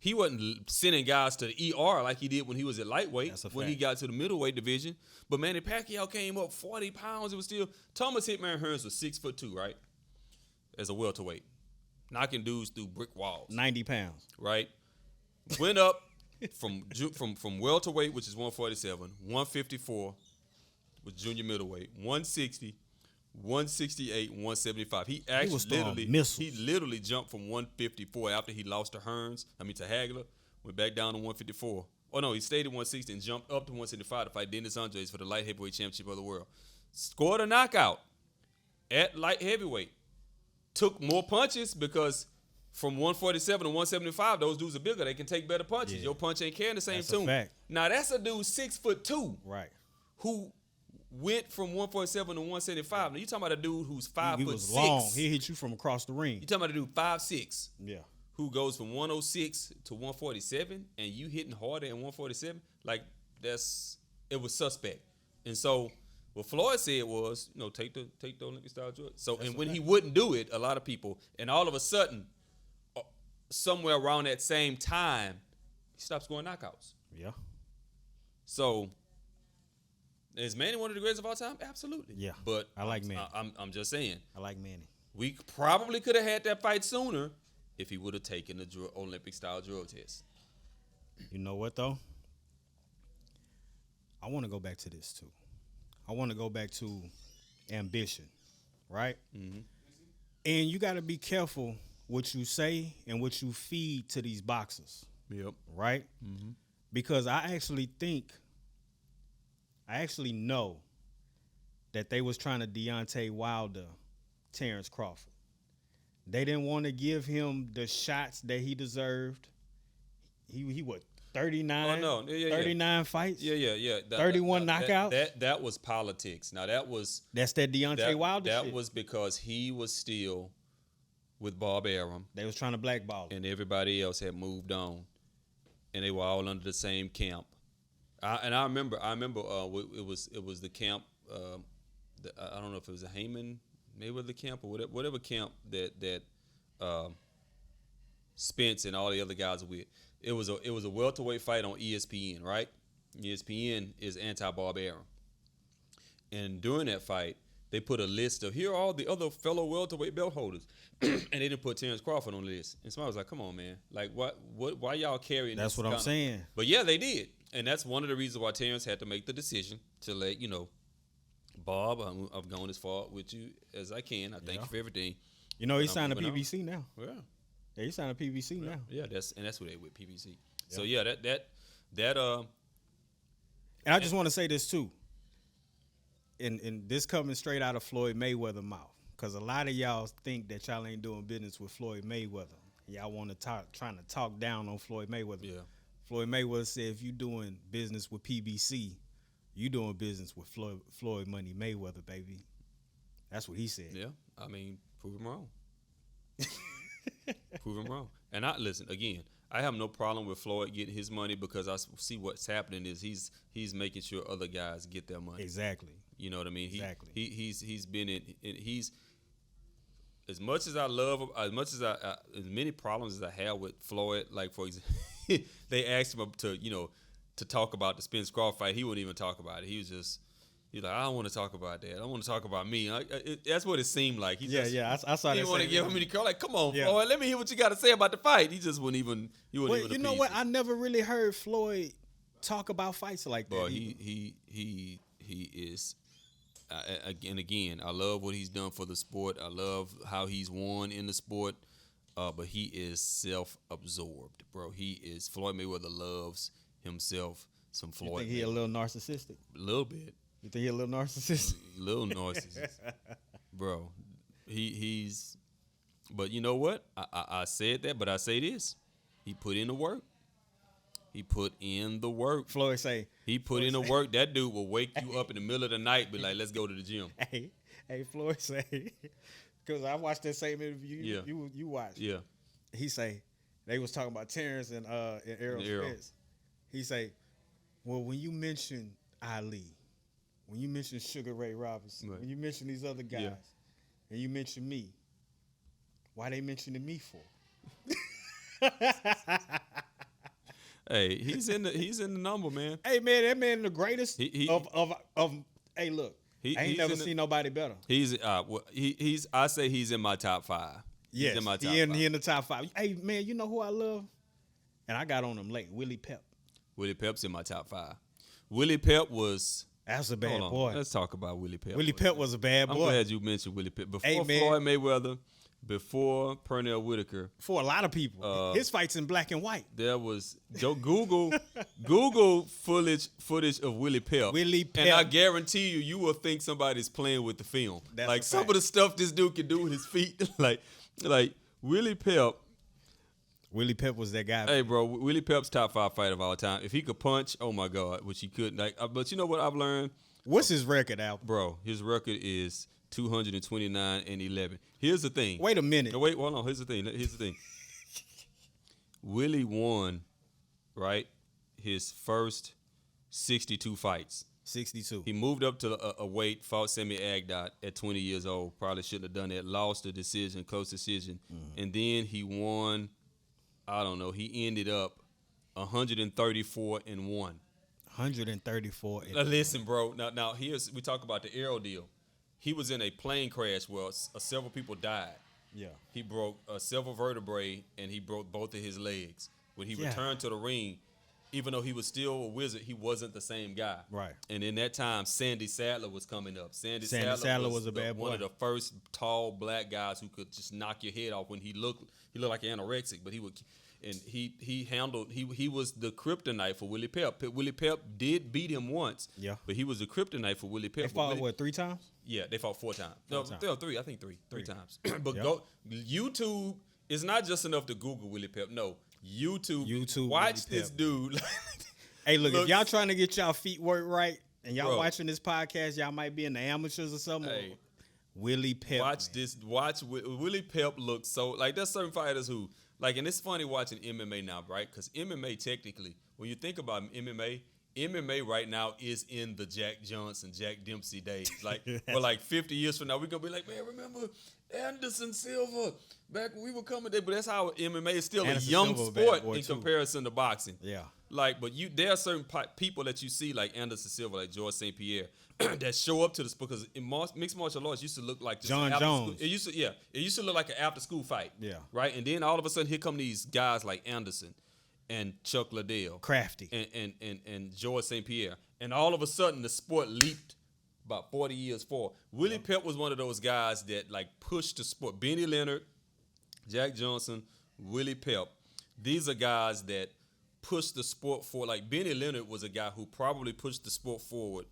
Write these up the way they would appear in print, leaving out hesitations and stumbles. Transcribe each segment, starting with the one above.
He wasn't sending guys to the ER like he did when he was at lightweight, when he got to the middleweight division. But Manny Pacquiao came up 40 pounds. It was still Thomas Hitman Hearns was 6'2", right? As a welterweight, knocking dudes through brick walls. 90 pounds, right? Went up from welterweight, which is 147, 154 was junior middleweight, 160. 168, 175. He literally jumped from 154 after he lost to Hagler, went back down to 154. Oh no, he stayed at 160 and jumped up to 175 to fight Dennis Andres for the light heavyweight championship of the world. Scored a knockout at light heavyweight. Took more punches because from 147 to 175, those dudes are bigger. They can take better punches. Yeah. Your punch ain't carrying the same tune. Now that's a dude 6'2", right? Who went from 147 to 175. Now you talking about a dude who's 5'6". He was long. He hit you from across the ring. You talking about a dude 5'6". Yeah. Who goes from 106 to 147, and you hitting harder in 147? Like it was suspect. And so what Floyd said was, take the Olympic style drug. So and when he wouldn't do it, a lot of people, and all of a sudden, somewhere around that same time, he stopped scoring knockouts. Yeah. So. Is Manny one of the greatest of all time? Absolutely. Yeah. But I like Manny. I'm just saying. I like Manny. We probably could have had that fight sooner if he would have taken the Olympic style drug test. You know what though? I want to go back to this too. I want to go back to ambition, right? Mm-hmm. And you got to be careful what you say and what you feed to these boxers. Yep. Right? Mm-hmm. Because I actually know that they was trying to Deontay Wilder Terence Crawford. They didn't want to give him the shots that he deserved. He what, 39? Oh, no. Yeah, 39 fights? Yeah. 31 knockouts? That was politics. Now, that's that Deontay Wilder shit. That was because he was still with Bob Arum. They was trying to blackball him. And everybody else had moved on. And they were all under the same camp. I remember it was the camp. I don't know if it was a Heyman Mayweather camp or whatever camp that Spence and all the other guys were with. It was a welterweight fight on ESPN, right? ESPN is anti-Bob Arum, and during that fight, they put a list of here are all the other fellow welterweight belt holders, and they didn't put Terence Crawford on the list. And somebody was like, "Come on, man! Like, why y'all carrying?" That's what I'm saying. But yeah, they did. And that's one of the reasons why Terence had to make the decision to let Bob, I've gone as far with you as I can. I thank you for everything. He signed a PBC now. Yeah. Yeah, he signed a PBC now. Yeah, that's who they with, PBC. Yeah. So yeah, that And I just want to say this too. And this coming straight out of Floyd Mayweather's mouth, because a lot of y'all think that y'all ain't doing business with Floyd Mayweather. Y'all want to trying to talk down on Floyd Mayweather. Yeah. Floyd Mayweather said, if you doing business with PBC, you doing business with Floyd Money Mayweather, baby. That's what he said. Yeah, I mean, prove him wrong. Prove him wrong. And listen again. I have no problem with Floyd getting his money because I see what's happening is he's making sure other guys get their money. Exactly. You know what I mean? Exactly. He's been he's as much as I love him, as many problems as I have with Floyd. Like for example, they asked him to talk about the Spence Crawford fight. He wouldn't even talk about it. He's like, I don't want to talk about that. I want to talk about me. That's what it seemed like. I saw that. He didn't want to give him any call. Like, come on, Floyd, let me hear what you got to say about the fight. He just wouldn't even. He wouldn't even. You know what? I never really heard Floyd talk about fights like that. Well, he is. Again, I love what he's done for the sport. I love how he's won in the sport. But he is self-absorbed, bro. Floyd Mayweather loves himself some Floyd. You think he a little narcissistic? A little bit. You think he a little narcissist? A little narcissist. Bro. He's but you know what? I said that, but I say this. He put in the work. Floyd say. He put in the work. That dude will wake you up in the middle of the night, be like, let's go to the gym. Hey, Floyd say, because I watched that same interview you watched. Yeah. He say, they was talking about Terence and Errol Spence. He say, well, when you mention Ali, when you mention Sugar Ray Robinson, when you mention these other guys, and you mention me, why they mentioning me for? Hey, he's in the number, man. Hey man, that man the greatest He- of. Hey, look, I ain't he's never in the- seen nobody better. He's I say he's in my top 5. Yes, He's in my top he 5. in the top 5. Hey man, you know who I love? And I got on him late. Willie Pep. Willie Pep's in my top 5. Willie Pep was. That's a bad Hold on, boy. let's talk about Willie Pep. Willie Pep was a bad I'm boy glad you mentioned Willie Pep. Before Hey, man. Floyd Mayweather, before Pernell Whitaker, for a lot of people. His fights in black and white. there was Google footage of Willie Pep. Willie Pep. And I guarantee you will think somebody's playing with the film. That's like a some fact. of the stuff this dude can do with his feet. like Willie Pep. Willie Pep was that guy. Hey, bro, Willie Pep's top 5 fighter of all time. If he could punch, oh my God, which he couldn't. But you know what I've learned, What's his record, Al? bro? His record is 229-11. Here's the thing. Wait a minute. No, wait, hold on. Here's the thing. Willie won, right? His first 62 fights. 62. He moved up to a weight, fought Sammy Agdot at 20 years old. Probably shouldn't have done that. Lost the decision, close decision. And then he won, I don't know, he ended up 134-1. 134. Now, listen, bro. Now we talk about the Errol deal. He was in a plane crash where several people died. Yeah. He broke several vertebrae and he broke both of his legs. When he Yeah. returned to the ring, even though he was still a wizard, he wasn't the same guy. Right. And in that time, Sandy Sadler was coming up. Sandy Sadler was a bad one boy. of the first tall black guys who could just knock your head off when he looked like anorexic, but he would. And he was the kryptonite for Willie Pep. Willie Pep did beat him once. Yeah. But he was the kryptonite for Willie Pep. They fought, 3 times? Yeah, they fought 4 times. No, times. 3. I think three times. But Yep. YouTube is not just enough to Google Willie Pep. No, YouTube. Willie Watch this Pep. dude. Hey, look, if Look- y'all trying to get y'all feet work right and y'all Bro. watching this podcast, y'all might be in the amateurs or something. Hey. Willie Pep. Watch this. Watch Willie Pep look so like. There's certain fighters who like, and it's funny watching MMA now, right? Because MMA technically, when you think about MMA right now is in the Jack Johnson, Jack Dempsey days. Like, but like 50 years from now, we're gonna be like, man, remember Anderson Silva back when we were coming there? But that's how MMA is still Anderson a young Silva a bad sport boy, in too. comparison to boxing. Yeah. Like, but there are certain people that you see, like Anderson Silva, like George St. Pierre, that show up to this because in mixed martial arts used to look like just John an after Jones. School, it used to look like an after school fight. Yeah. Right, and then all of a sudden, here come these guys like Anderson and Chuck Liddell, Crafty. and George St. Pierre, and all of a sudden the sport leaped about 40 years forward. Willie Pep was one of those guys that like pushed the sport. Benny Leonard, Jack Johnson, Willie Pep. These are guys that pushed the sport forward. Like Benny Leonard was a guy who probably pushed the sport forward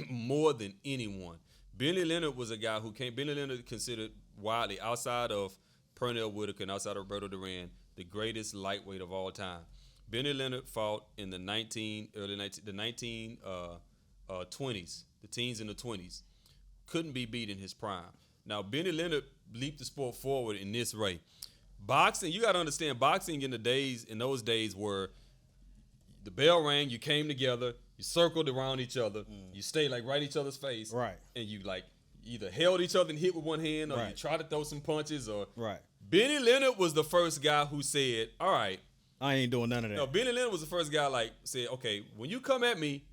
more than anyone. Benny Leonard was a guy who came. Benny Leonard considered widely outside of Pernell Whitaker and outside of Roberto Duran the greatest lightweight of all time. Benny Leonard fought in the 1920s, the teens in the 20s. Couldn't be beat in his prime. Now Benny Leonard leaped the sport forward in this way. Boxing, you got to understand, boxing in those days were the bell rang, you came together, you circled around each other, you stayed like right in each other's face, Right. and you like either held each other and hit with one hand, or you Right. tried to throw some punches, or Right. Benny Leonard was the first guy who said, "All right." I ain't doing none of that. No, Benny Leonard was the first guy like said, "Okay, when you come at me,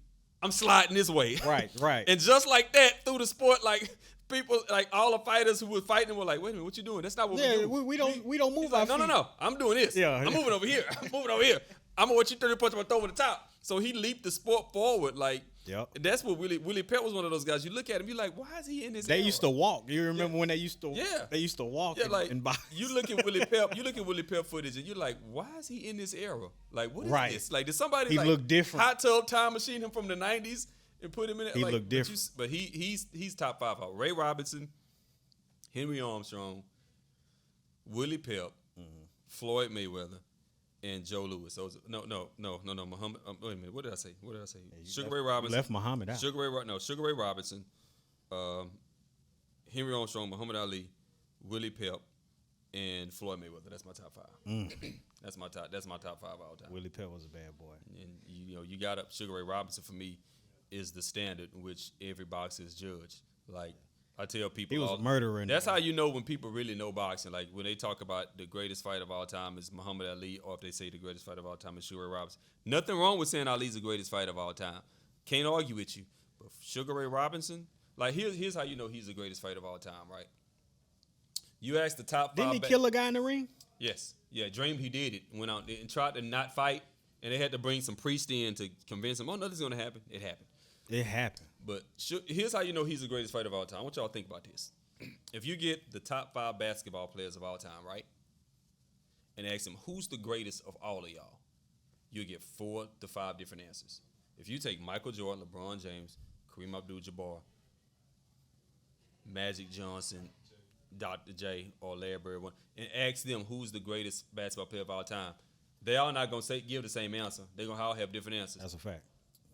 I'm sliding this way." Right, right. And just like that, through the sport, like people, like all the fighters who were fighting were like, "Wait a minute, what you doing? That's not what we Yeah, do." we don't move He's like, our no, feet. I'm doing this. Yeah. I'm moving over here. I'm moving over here. I'm gonna let you 30 punch, I'm gonna throw over the top. So he leaped the sport forward. Like, Yep. that's what Willie Pep was one of those guys. You look at him, you're like, why is he in this? They era? used to walk. You remember Yeah. when they used to? Yeah. They used to walk. Yeah, like and you look at Willie Pep, footage, and you're like, why is he in this era? Like, what is Right. this? Like, did somebody He like looked different. hot tub time machine him from the '90s and put him in it? He like, looked different. But he's top 5 out. Ray Robinson, Henry Armstrong, Willie Pep, Floyd Mayweather, and Joe Louis. So no, Muhammad. Wait a minute. What did I say? Sugar Ray Robinson. left Muhammad out. Sugar Ray Robinson, Henry Armstrong, Muhammad Ali, Willie Pep, and Floyd Mayweather. That's my top 5. That's my top 5 all time. Willie Pep was a bad boy. And you got up Sugar Ray Robinson for me is the standard in which every boxer is judged. Like I tell people He was a murderer. That's how you know when people really know boxing. Like when they talk about the greatest fight of all time is Muhammad Ali, or if they say the greatest fight of all time is Sugar Ray Robinson. Nothing wrong with saying Ali's the greatest fight of all time. Can't argue with you. But Sugar Ray Robinson, like here's how you know he's the greatest fight of all time, right? You ask the top 5. Didn't he kill a guy in the ring? Yes. Yeah, Dream, he did it. Went out and tried to not fight, and they had to bring some priest in to convince him, oh, nothing's going to happen. It happened. It happened. But here's how you know he's the greatest fighter of all time. I want y'all to think about this. If you get the top 5 basketball players of all time, right, and ask them, who's the greatest of all of y'all, you'll get 4 to 5 different answers. If you take Michael Jordan, LeBron James, Kareem Abdul-Jabbar, Magic Johnson, Dr. J, or Larry Bird, and ask them who's the greatest basketball player of all time, they all not going to give the same answer. They're going to all have different answers. That's a fact.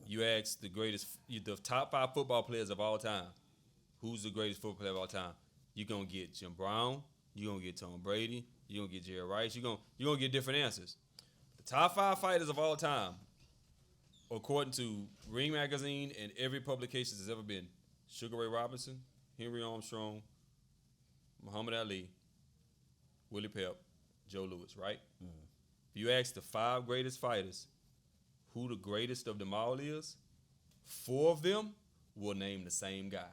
You ask the top 5 football players of all time, who's the greatest football player of all time? You're going to get Jim Brown. You're going to get Tom Brady. You're going to get Jerry Rice. You're going to get different answers. The top 5 fighters of all time, according to Ring Magazine and every publication that's ever been, Sugar Ray Robinson, Henry Armstrong, Muhammad Ali, Willie Pep, Joe Louis, right? Mm-hmm. If you ask the 5 greatest fighters who the greatest of them all is, 4 of them will name the same guy.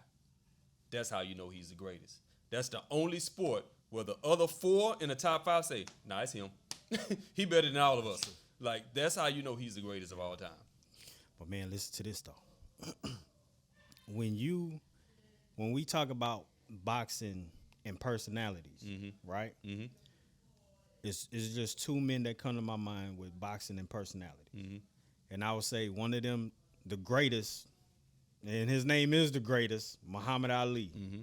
That's how you know he's the greatest. That's the only sport where the other 4 in the top 5 say, nah, it's him. He better than all of us. Like, that's how you know he's the greatest of all time. But, man, listen to this, though. When we talk about boxing and personalities, mm-hmm. right? Mm-hmm. It's just 2 men that come to my mind with boxing and personality. Mm-hmm. And I would say one of them, the greatest, and his name is the greatest, Muhammad Ali. Mm-hmm.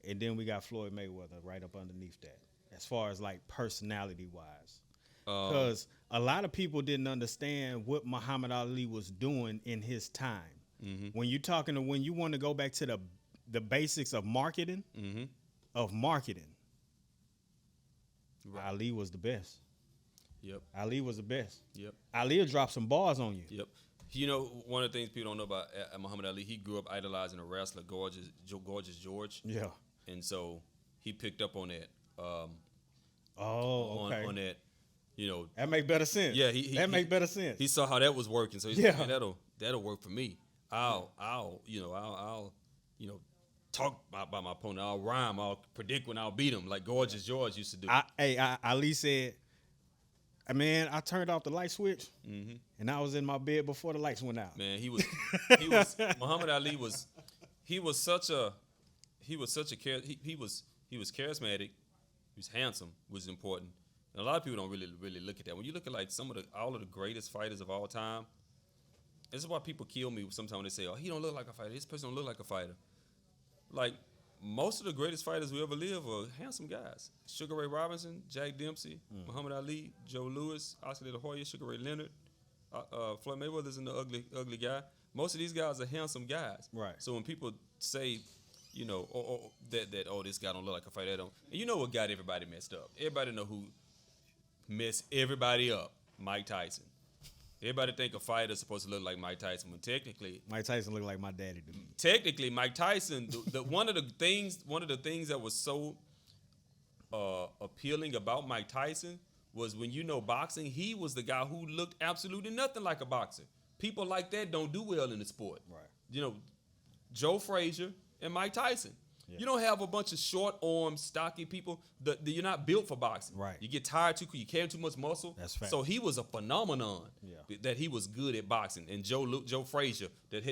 And then we got Floyd Mayweather right up underneath that, as far as like personality-wise. Because a lot of people didn't understand what Muhammad Ali was doing in his time. Mm-hmm. When you want to go back to the basics of marketing, mm-hmm. Right. Ali was the best. Yep. Ali was the best. Yep. Ali will drop some bars on you. Yep. You know, one of the things people don't know about Muhammad Ali, he grew up idolizing a wrestler, Gorgeous George. Yeah. And so he picked up on that. Okay. On that, you know. That make better sense. Yeah. That make better sense. He saw how that was working, so he's like, man, that'll work for me. I'll talk about my opponent. I'll rhyme. I'll predict when I'll beat him, like Gorgeous George used to do. Ali said, man, I turned off the light switch, mm-hmm. and I was in my bed before the lights went out. Man, Muhammad Ali was charismatic. He was handsome, which is important. And a lot of people don't really look at that. When you look at like all of the greatest fighters of all time, this is why people kill me sometimes when they say, oh, he don't look like a fighter. This person don't look like a fighter. Like, most of the greatest fighters who ever lived are handsome guys. Sugar Ray Robinson, Jack Dempsey, Muhammad Ali, Joe Louis, Oscar De La Hoya, Sugar Ray Leonard, Floyd Mayweather's in the ugly guy. Most of these guys are handsome guys. Right. So when people say, you know, that this guy don't look like a fighter, and you know what got everybody messed up? Everybody know who messed everybody up? Mike Tyson. Everybody think a fighter is supposed to look like Mike Tyson, when technically Mike Tyson looked like my daddy to me. Technically, Mike Tyson, one of the things that was so appealing about Mike Tyson was, when you know boxing, he was the guy who looked absolutely nothing like a boxer. People like that don't do well in the sport. Right. You know, Joe Frazier and Mike Tyson. Yeah. You don't have a bunch of short-armed, stocky people. You're not built for boxing. Right. You get tired too quick. You carry too much muscle. That's fact. So he was a phenomenon that he was good at boxing. And Joe Frazier that hit